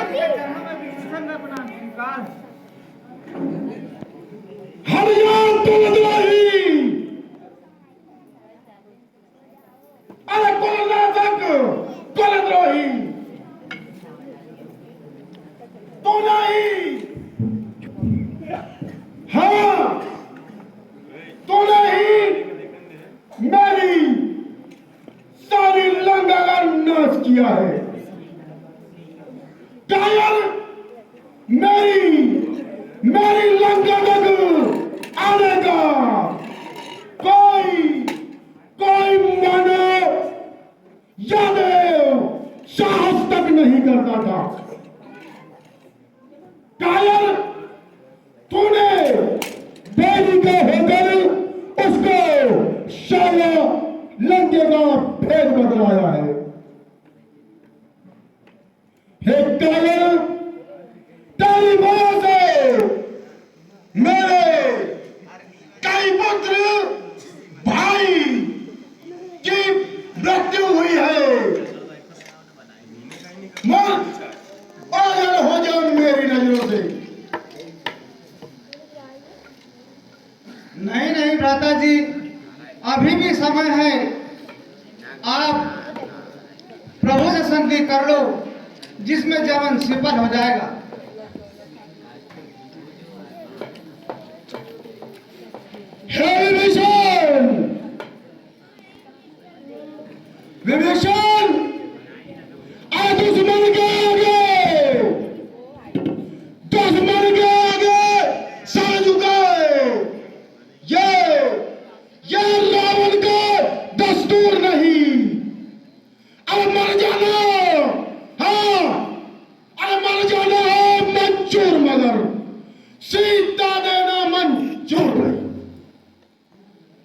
आपके चरणों में विभीषण में प्रणाम स्वीकार है। हरियाण तुलद्रोही, अरे कुलनाशक, कुलद्रोही, तू नहीं, हाँ तू नहीं मेरी सारी लंका का नाश किया है। कायर मेरी लंका तक आने का कोई मानव यादव साहस तक नहीं करता था। कायर तूने देवी को होकर उसको सारा लंके का भेद बदलाया है। हे कायर, तेरी वजह से मेरे कई पुत्र भाई की मृत्यु हुई है। मौत पागल हो जाओ मेरी नजरों से। नहीं नहीं भ्राता जी, अभी भी समय है। आप प्रभु से संधि कर लो, जिसमें जवन सफल हो जाएगा। हे विभीषण, विभीषण, आज दुश्मन के आगे सर झुकाए। ये रावण का दस्तूर नहीं। अब मर जाना, हाँ अब मर जाना है मंजूर, मगर सीता देना मंजूर नहीं।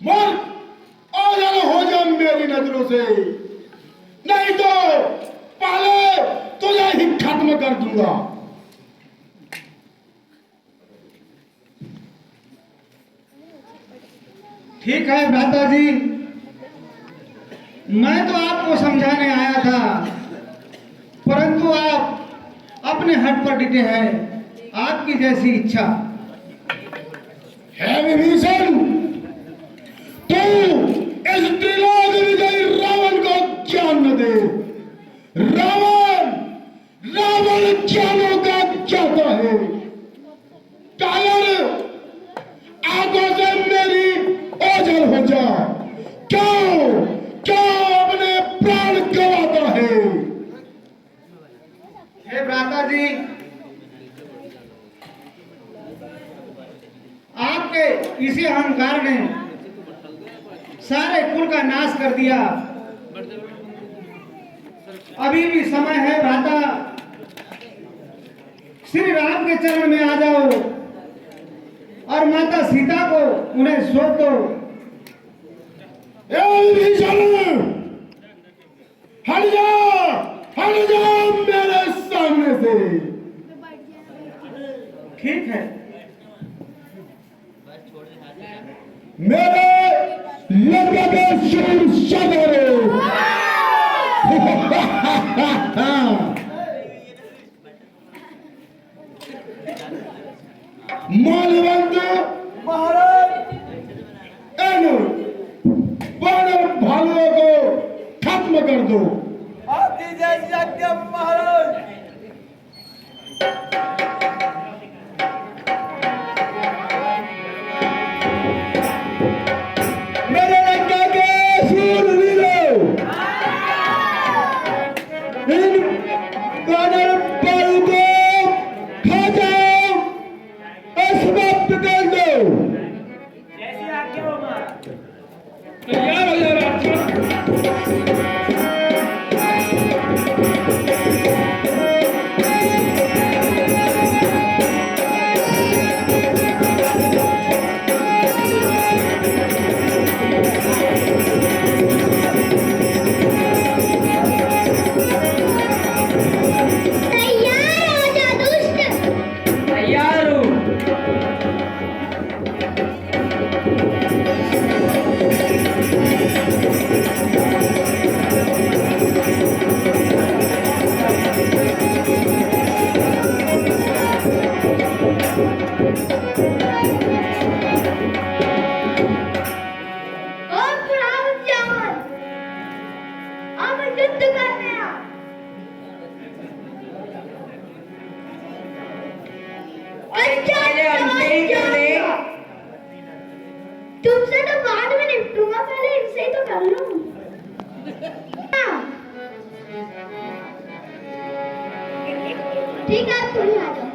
मर और हो जा मेरी नजरों से, नहीं तो पहले तुझे ही खत्म कर दूंगा। ठीक है भ्राता जी, मैं तो आपको समझाने आया था, परंतु आप अपने हट पर डिटे हैं। आपकी जैसी इच्छा। हे विभीषण, तू इस त्रिलोक विजयी रावण को ज्ञान न दे। रावण ज्ञानों का ज्ञाता है। कायर, आंखों से मेरी ओझल हो जा। क्यों अपने प्राण गंवाता है? हे भ्राता जी, आपके इसी अहंकार ने सारे कुल का नाश कर दिया। अभी भी समय है भ्राता, श्री राम के चरण में आ जाओ और माता सीता को उन्हें सौंप दो। हट जा मेरे सामने से। ठीक है। मेरे लंका के शूर सदरो, मालवंत महाराज, वानर भालुओं को खत्म कर दो। आपकी जैसी आज्ञा महाराज। मेरे लंका के शूरवीरों, इन वानर भालू को खा जाओ और समाप्त कर दो। जैसी आज्ञा हो महाराज। तैयार हो जा राजा। अच्छा हमसे ही कर ले। तुमसे तो बाद में निपटूंगा, पहले इनसे ही तो कर लूं। ठीक है, तुम आ जाओ।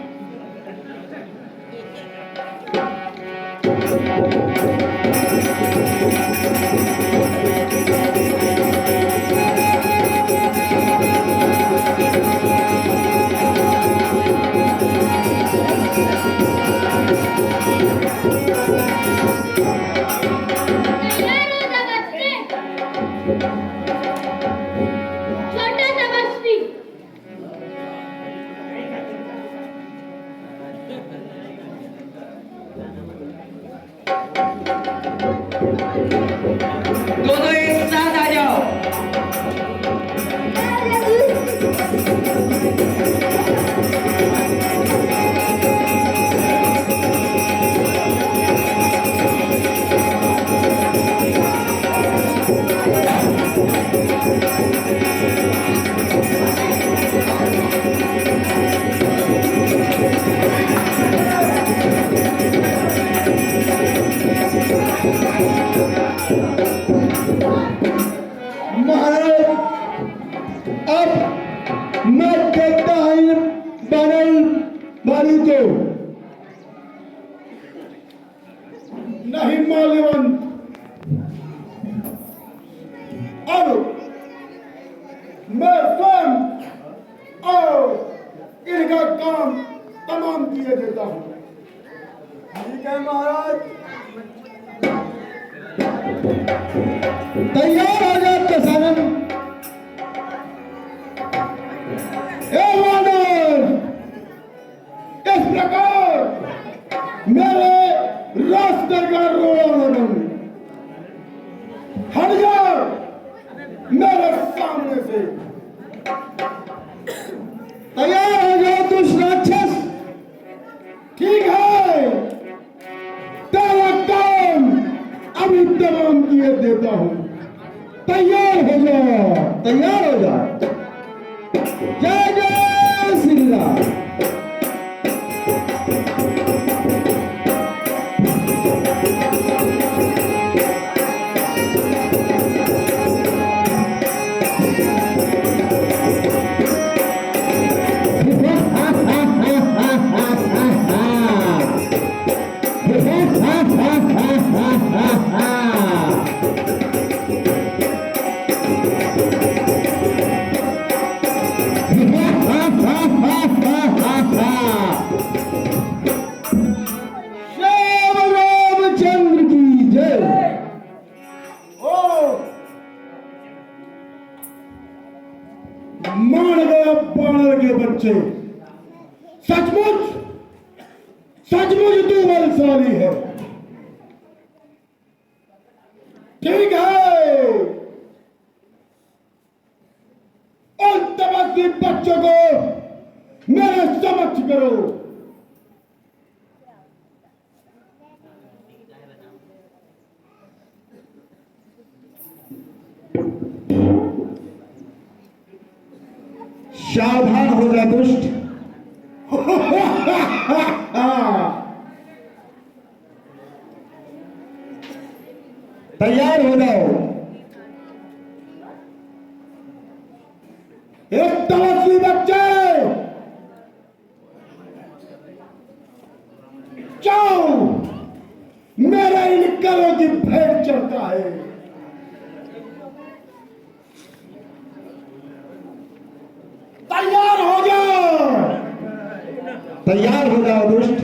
छोटा तपस्वी, दोनों एक साथ आ जाओ। महाराज, अब मैं कहता हूं बनल वाली को नहीं माल्यवन, अब मैं स्वयं और इनका काम तमाम किए देता हूं। ठीक है महाराज। तैयार हो जा प्रसारण। इस प्रकार मेरे रास्ते का रोड़ा हट जा मेरे सामने से। तैयार हो जाओ दुष्ट राक्षस। ठीक है, तेरा काम अभी तमाम किए देता हूं। तैयार हो जा, तैयार हो जा। जय जय श्री राम। श्याम रामचंद्र की जय। मान गया बानर के बच्चे, सचमुच सचमुच तू बलशाली है। ठीक है, उन तपस्वी बच्चों को मेरे समक्ष करो। सावधान हो जा दुष्ट। तैयार हो जाओ। एक तपस्वी बच्चे जाओ, मेरा इन करों की भेंट चढ़ता है। तैयार हो जाओ, तैयार हो जाओ दुष्ट।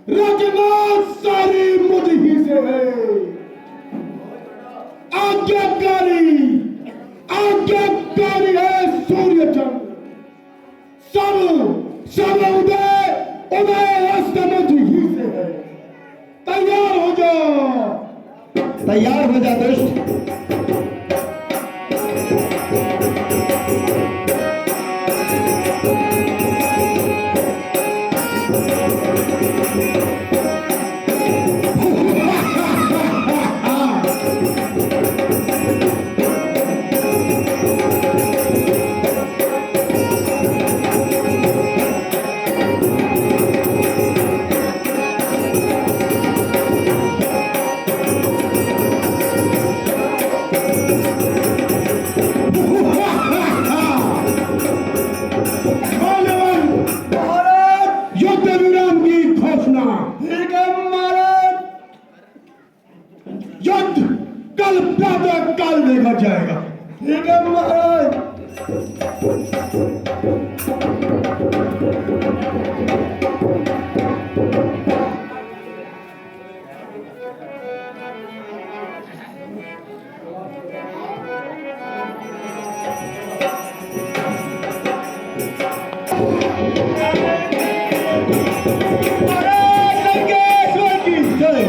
रचना सारी मुझ ही से है। आज्ञाकारी आज्ञाकारी है सूर्य चंद्र। ठीक है महाराज। महाराज लंकेश्वर की जय।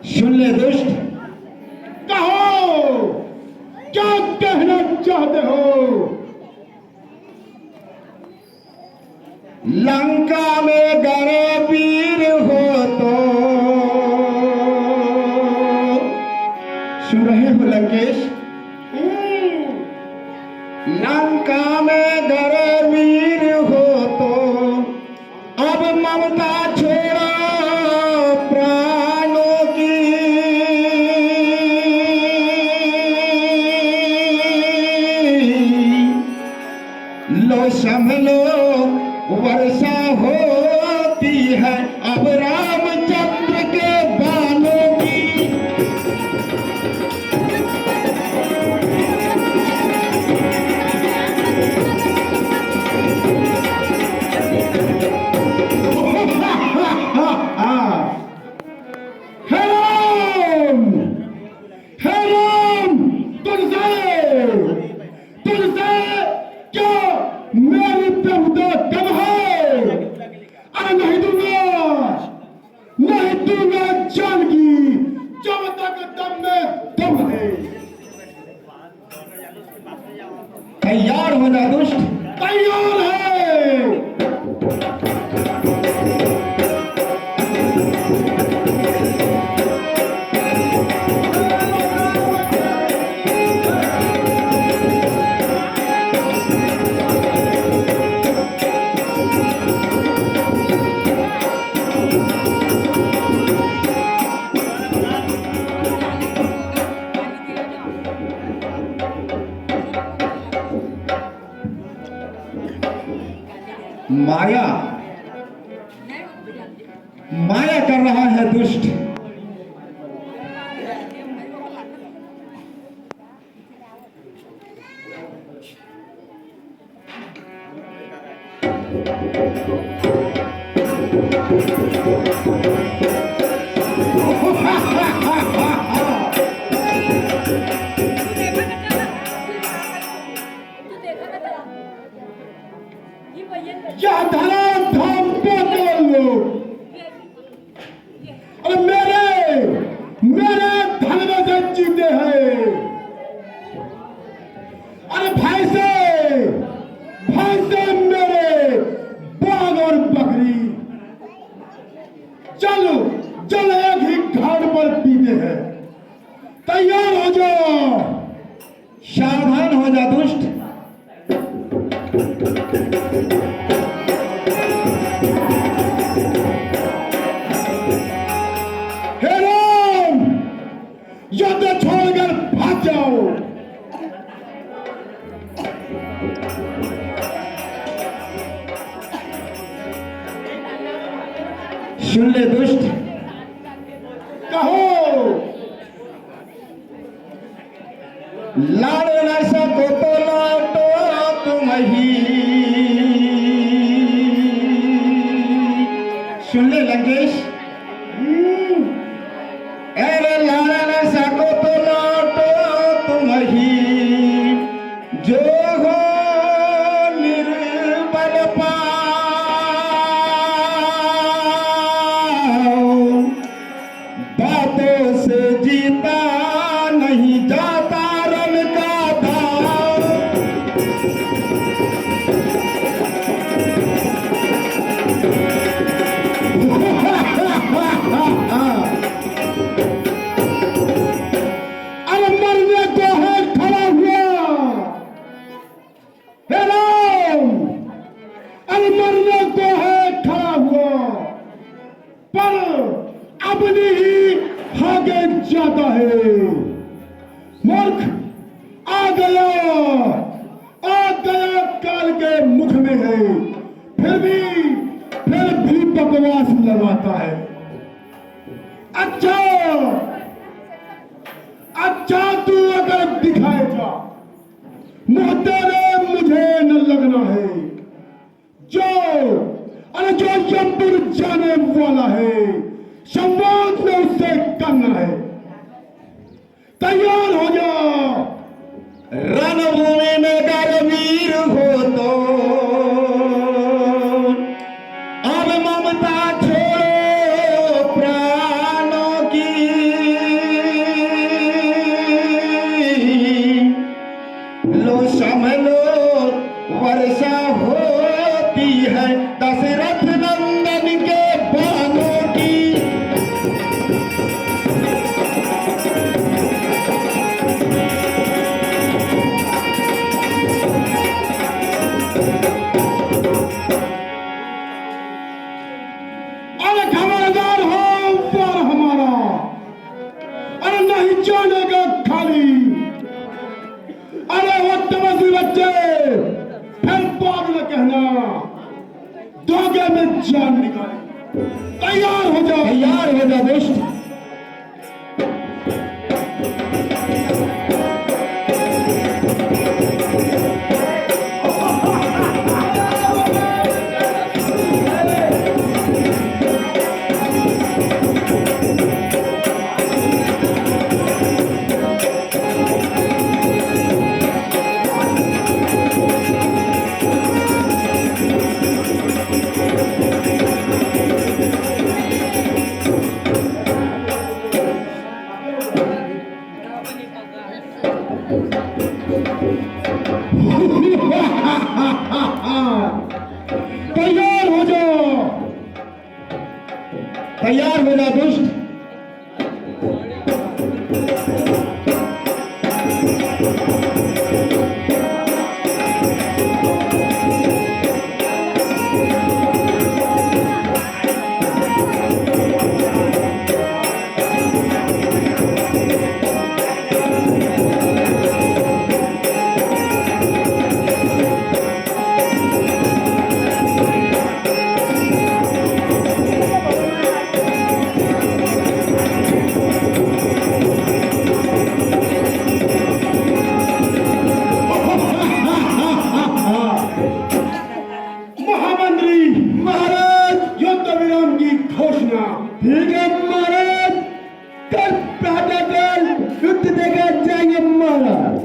सुन ले दुष्ट, कहो क्या कहना चाहते हो? लंका में गरे वीर हो तो सुन रहे हो लंकेश? लंका में गरे वीर हो तो अब ममता छोड़ो प्राणों की। लो संभलो वर्षा होती है अब रामचंद्र के बालों की। तुझसे क्या मेरी बेहुदा दम है? अरे नहीं दूंगा जानकी, जब तक दम में दम है। तैयार हो जा दुष्ट। तैयार है। माया कर रहा है दुष्ट। यह धराधाम पे कर लो। अरे मेरे धन में से जीते हैं। अरे भाई से मेरे बाघ और बकरी। चल एक ही घाट पर पीते हैं। तैयार हो जाओ। सावधान हो जा दुष्ट। हे राम, युद्ध छोड़कर भाग जाओ। सुन ले दुष्ट, कहो लाड़ो न सको तो लौटो तुम ही। सुन ले लंकेश, अरे लाड़ा न सको तो लौटो तुम ही। जो हो निर्बल बातों से जीता नहीं जाता रन का दाव। अपनी ही आगे जाता है। मूर्ख आ गया काल के मुख में है, फिर भी बकवास लगाता है। अच्छा तू अगर दिखाएगा मुंह तेरे मुझे न लगना है। जो यमपुर जाने वाला है, संवाद में उससे करना है। तैयार हो जा। रणभूमि में वीर हो तो अब ममता छोड़ो प्राणों की। लो संभलो वर्षा होती है दशरथ नंदन के बाणों की। अरे खबरदार हो पर हमारा, अरे नहीं जानेगा खाली। अरे वो तमसी बच्चे फिर बाद में कहना दोगे में जान निकाले। तैयार हो जा दोस्त। तैयार हो जा दुष्ट। ठीक है महाराज, कल प्रातःकाल युद्ध देखा जाएंगे महाराज।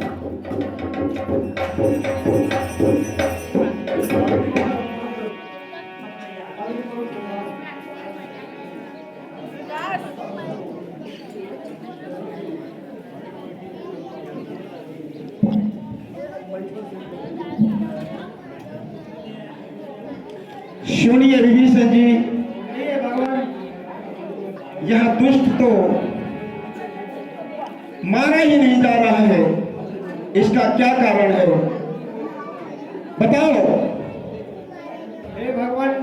सुनिए विभीषण जी, यह दुष्ट तो मारा ही नहीं जा रहा है, इसका क्या कारण है बताओ। हे भगवान,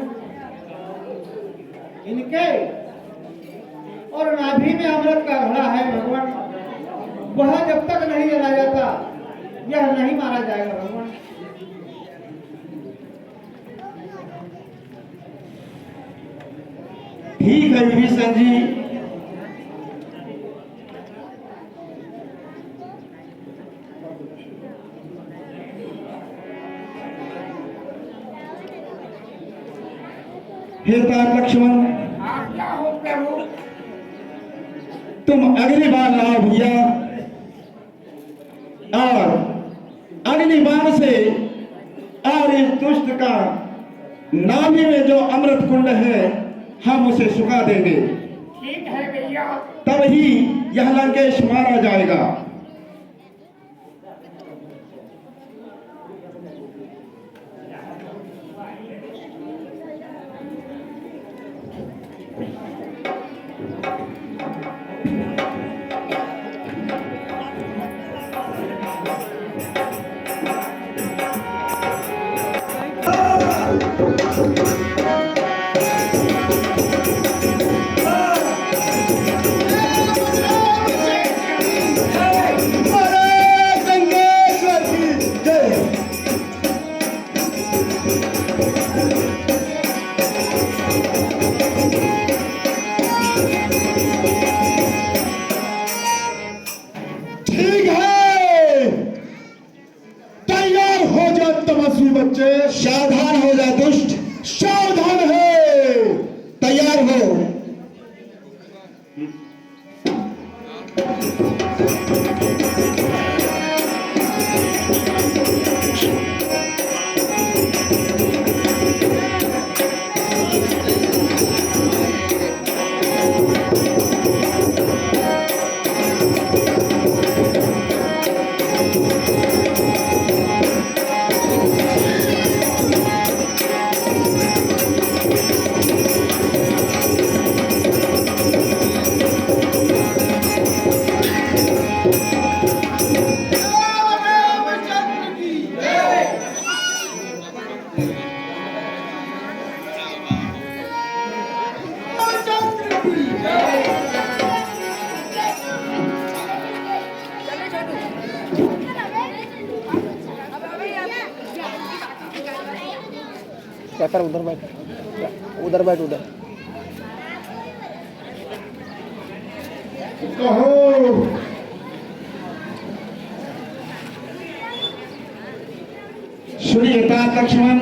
इनके और नाभि में अमृत का घड़ा है भगवान, वह जब तक नहीं जला जाता यह नहीं मारा जाएगा भगवान। ठीक है विभीषण जी, हे तात लक्ष्मण, तुम अगली बार लाओ भैया, और अगली बार से और इस दुष्ट का नाभि में जो अमृत कुंड है हम उसे सुखा देंगे। ठीक है भैया। तब ही यह लंकेश मारा जाएगा। ठीक है, तैयार हो जा तमस्वी बच्चे। सावधान हो जा दुष्ट। सावधान है। तैयार हो। कहता उधर बैठ, उधर बैठ, उधर। कहो। सुनिए तात लक्ष्मण,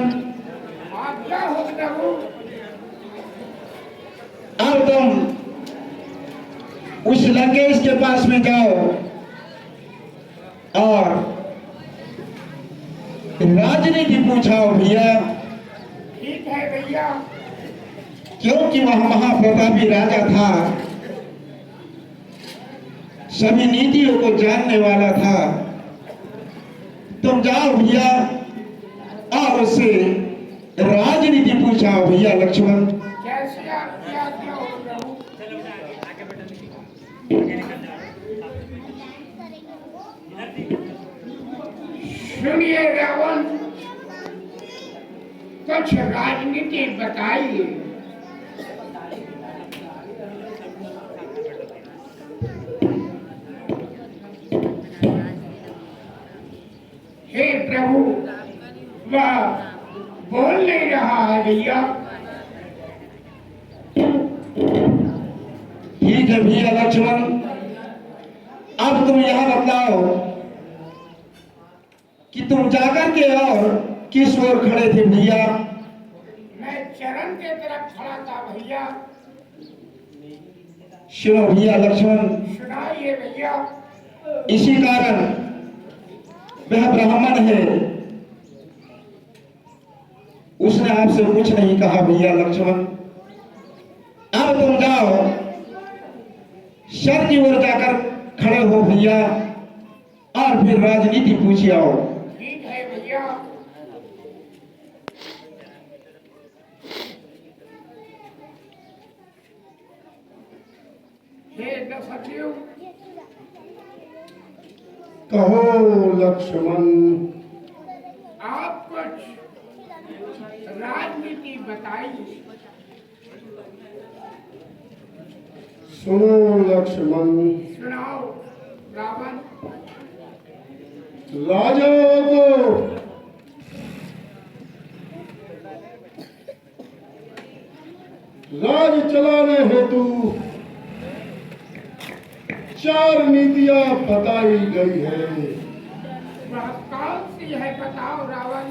आज्ञा हो प्रभु। अब तुम उस लंकेश के पास में जाओ और राजनीति पूछाओ भैया, ठीक है भैया। क्योंकि वह महाप्रतापी राजा था, सभी नीतियों को जानने वाला था। तुम जाओ भैया और उससे राजनीति पूछाओ भैया लक्ष्मण। जैसे आपकी आज्ञा हो प्रभु। सुनिए रावण, कुछ राजनीति बताइए। हे प्रभु, वह बोल नहीं रहा है भैया। ठीक है भैया लक्ष्मण, अब तुम यह बतलाओ कि तुम जाकर के और किस ओर खड़े थे भैया? मैं चरण के तरफ खड़ा था भैया। सुनो भैया लक्ष्मण, सुनाइए भैया। इसी कारण वह ब्राह्मण है, उसने आपसे कुछ नहीं कहा भैया लक्ष्मण। अब तुम जाओ, शर की ओर जाकर खड़े हो भैया और फिर राजनीति पूछी आओ। ठीक है भैया। हे दशरथी, कहो लक्ष्मण। आप कुछ राजनीति बताइए। सुनो लक्ष्मण। सुनाओ रावण। राजाओं को राज चलाने हेतु 4 नीतियां बताई गई है। वह कौन सी है बताओ रावण।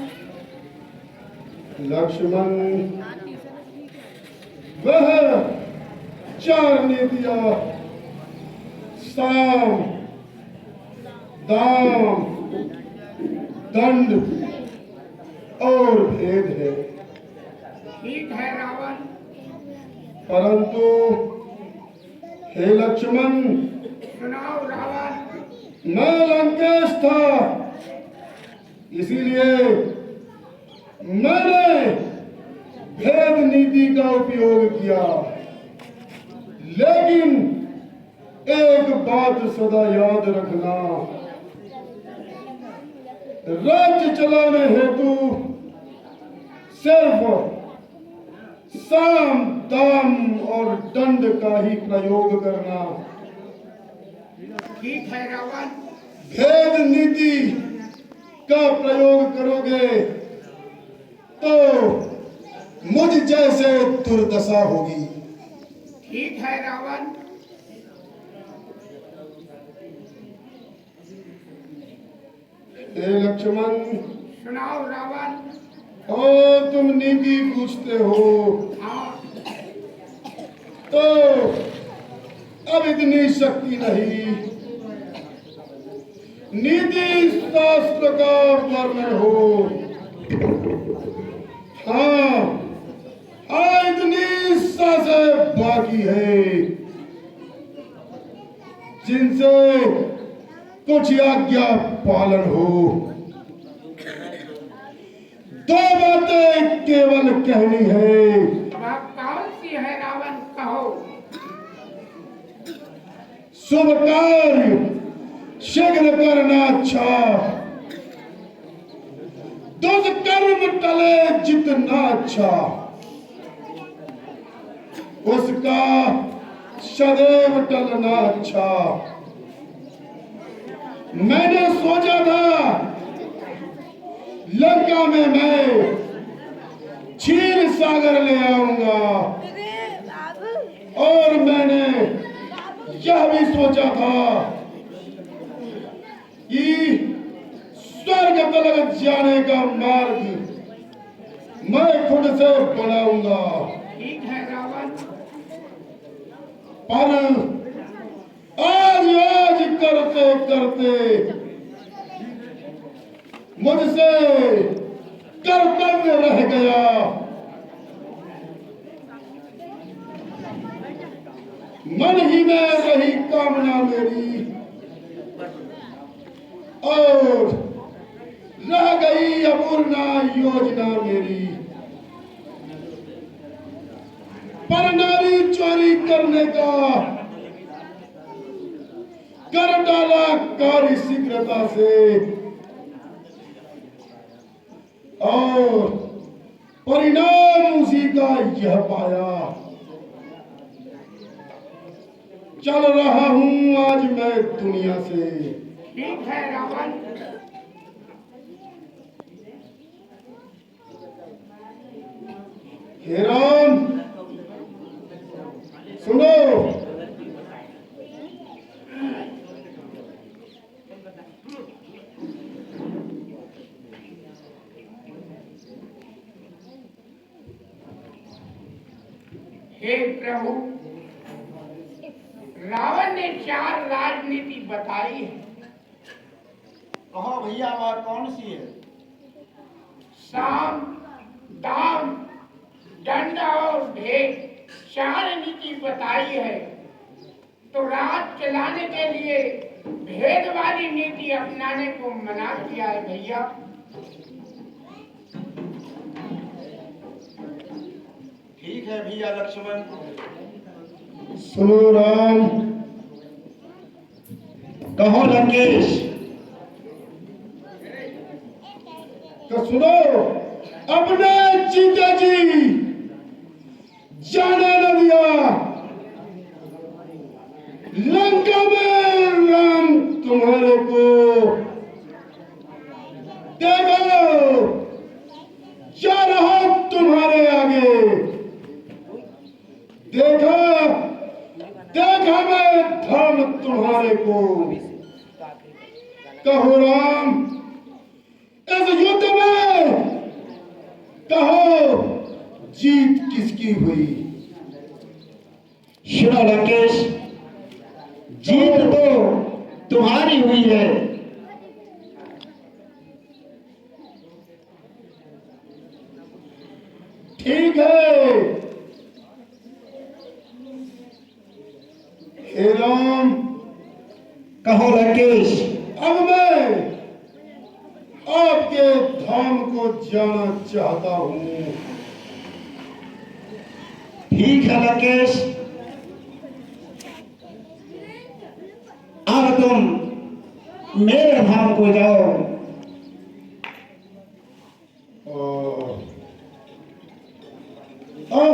लक्ष्मण, वह 4 नीतियां साम, दाम, दंड और भेद है। ठीक है रावण। परंतु हे लक्ष्मण, सुनाओ रावण। मैं लंकेश था, इसीलिए मैंने भेद नीति का उपयोग किया। लेकिन एक बात सदा याद रखना, राज्य चलाने हेतु सिर्फ साम, दाम और दंड का ही प्रयोग करना। ठीक है रावण। भेद नीति का प्रयोग करोगे तो मुझ जैसे दुर्दशा होगी। ठीक है रावण। हे लक्ष्मण, सुनाओ रावण। ओ तुम नीति पूछते हो हाँ, तो अब इतनी शक्ति नहीं। नीति शास्त्र का वर्णन हो। हाँ हाँ, इतनी सासें बाकी है जिनसे कुछ आज्ञा पालन हो। दो बातें केवल कहनी है। वह कौन सी है रावण, कहो। शुभ कार्य शीघ्र करना अच्छा, दुष्कर्म टले जितना अच्छा, उसका सदैव टलना अच्छा। मैंने सोचा था लंका में मैं क्षीर सागर ले आऊंगा, और मैंने यह भी सोचा था कि स्वर्ग तक जाने का मार्ग मैं खुद से बनाऊंगा। ठीक है रावण। पर आज करते करते मुझसे कर्तव्य रह गया। मन ही में रही कामना मेरी, और रह गई अपूर्णा योजना मेरी। पर नारी चोरी करने का कर डाला कार्य शीघ्रता से, और परिणाम उसी का यह पाया। चल रहा हूं आज मैं दुनिया से। ठीक है रावण। हे राम, सुनो। हे प्रभु, रावण ने 4 राजनीति बताई है। कहो भैया वह कौन सी है? साम, दाम, दंड और भेद 4 नीति बताई है। तो राज चलाने के लिए भेद वाली नीति अपनाने को मना किया है भैया। ठीक है भैया लक्ष्मण। सुनो राम। कहो लंकेश। तो सुनो, अपने जीजा जी जाने न दिया। लंका में राम तुम्हारे को देखो, जा रहा तुम्हारे आगे। देखा देखा मैं धर्म तुम्हारे को। कहो राम, इस युद्ध में कहो जीत किसकी हुई? सुनो लंकेश, जीत तो तुम्हारी हुई है। ठीक है हे राम। कहो लंकेश। अब मैं आपके धाम को जाना चाहता हूँ। ठीक है लंकेश, अब तुम मेरे धाम को जाओ। आ,